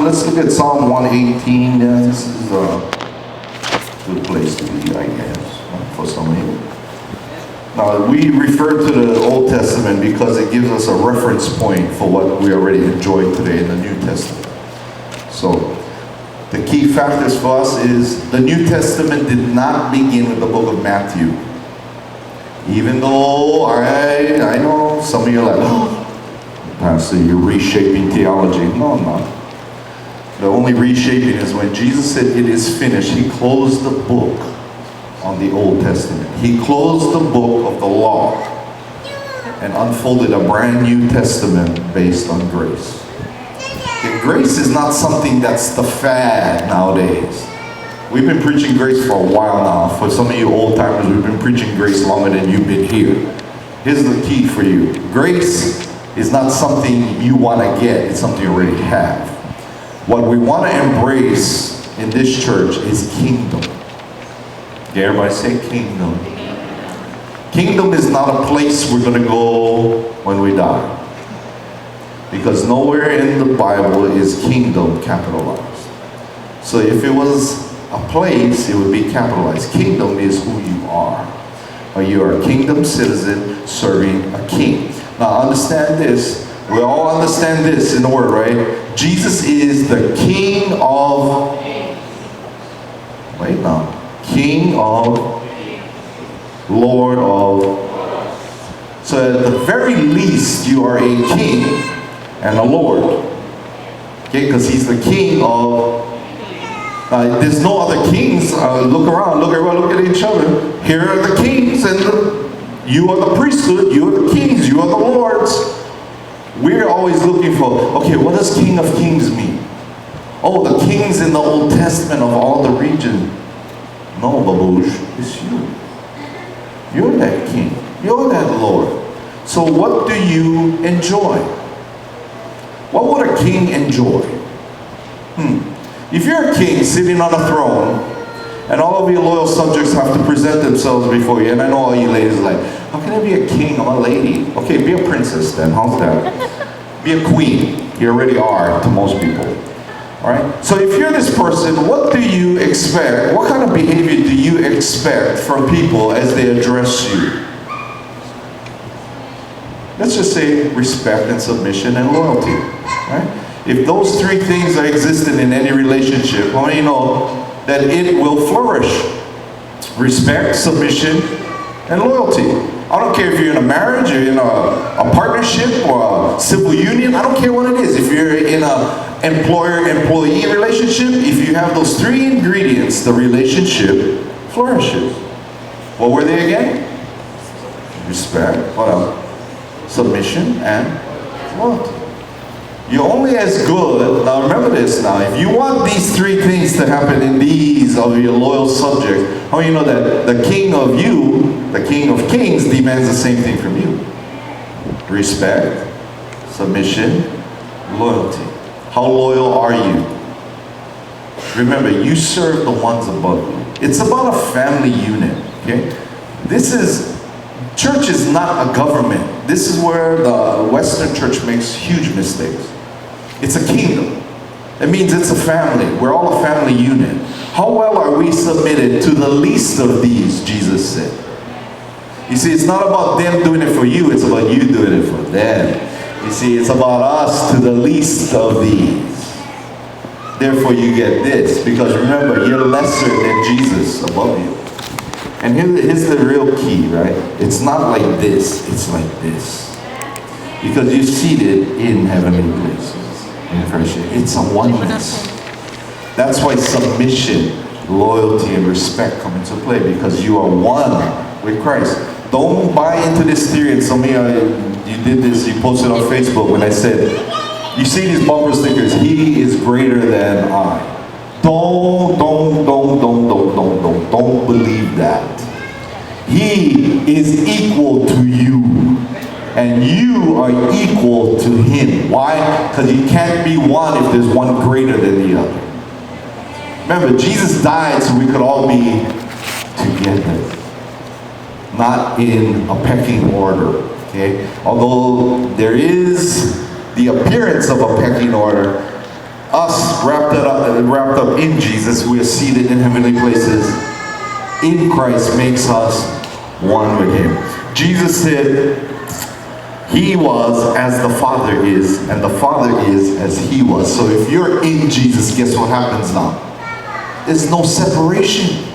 let's look at Psalm 118. This is a good place to be, I guess, for some of you. Now, we refer to the Old Testament because it gives us a reference point for what we already enjoy today in the New Testament. So, the key factors for us is the New Testament did not begin with the book of Matthew. Even though I know some of you are like, oh, Pastor, you're reshaping theology. No, I'm not. The only reshaping is when Jesus said it is finished, he closed the book on the Old Testament. He closed the book of the law and unfolded a brand new testament based on grace. Okay, grace is not something that's the fad nowadays. We've been preaching grace for a while now. For some of you old timers, we've been preaching grace longer than you've been here. Here's the key for you. Grace is not something you want to get. It's something you already have. What we want to embrace in this church is kingdom. Okay, everybody say kingdom. Kingdom is not a place we're going to go when we die. Because nowhere in the Bible is kingdom capitalized. So if it was a place, it would be capitalized. Kingdom is who you are. Or you are a kingdom citizen serving a king. Now understand this. We all understand this in the word, right? Jesus is the King of... Wait now. King of... Lord of... So at the very least, you are a king and a Lord. Okay, because he's the King of... there's no other kings. Look around, look at each other. Here are the kings, and you are the priesthood, you are the kings, you are the lords. We're always looking for, okay, what does King of Kings mean? Oh, the kings in the Old Testament of all the region. No, baboosh, it's you. You're that king. You're that Lord. So what do you enjoy? What would a king enjoy? If you're a king sitting on a throne, and all of your loyal subjects have to present themselves before you, and I know all you ladies are like, how can I be a king? I'm a lady. Okay, be a princess then. How's that? Be a queen. You already are to most people. Alright? So if you're this person, what do you expect? What kind of behavior do you expect from people as they address you? Let's just say respect and submission and loyalty. Right? If those three things are existing in any relationship, well, you know that it will flourish. Respect, submission, and loyalty. I don't care if you're in a marriage, you're in a partnership, or a civil union. I don't care what it is. If you're in an employer-employee relationship, if you have those three ingredients, the relationship flourishes. What were they again? Respect, what else? Submission, and loyalty. You're only as good, now remember this now, if you want these three things to happen in these of your loyal subjects, how do you know that the king of you, the King of Kings, demands the same thing from you? Respect, submission, loyalty. How loyal are you? Remember, you serve the ones above you. It's about a family unit, okay? Church is not a government. This is where the Western church makes huge mistakes. It's a kingdom. It means it's a family. We're all a family unit. How well are we submitted to the least of these, Jesus said. You see, it's not about them doing it for you, it's about you doing it for them. You see, it's about us to the least of these. Therefore you get this, because remember, you're lesser than Jesus above you. And here's the real key, right? It's not like this, it's like this. Because you're seated in heavenly places. It's a oneness. That's why submission, loyalty, and respect come into play, because you are one with Christ. Don't buy into this theory. And some of you did this, you posted on Facebook when I said, you see these bumper stickers, he is greater than I. Don't believe that. He is equal to you. And you are equal to him. Why? Because you can't be one if there's one greater than the other. Remember, Jesus died so we could all be together. Not in a pecking order. Okay? Although there is the appearance of a pecking order, Us wrapped up in Jesus, we are seated in heavenly places. In Christ makes us one with him. Jesus said, he was as the Father is, and the Father is as he was. So if you're in Jesus, guess what happens now? There's no separation.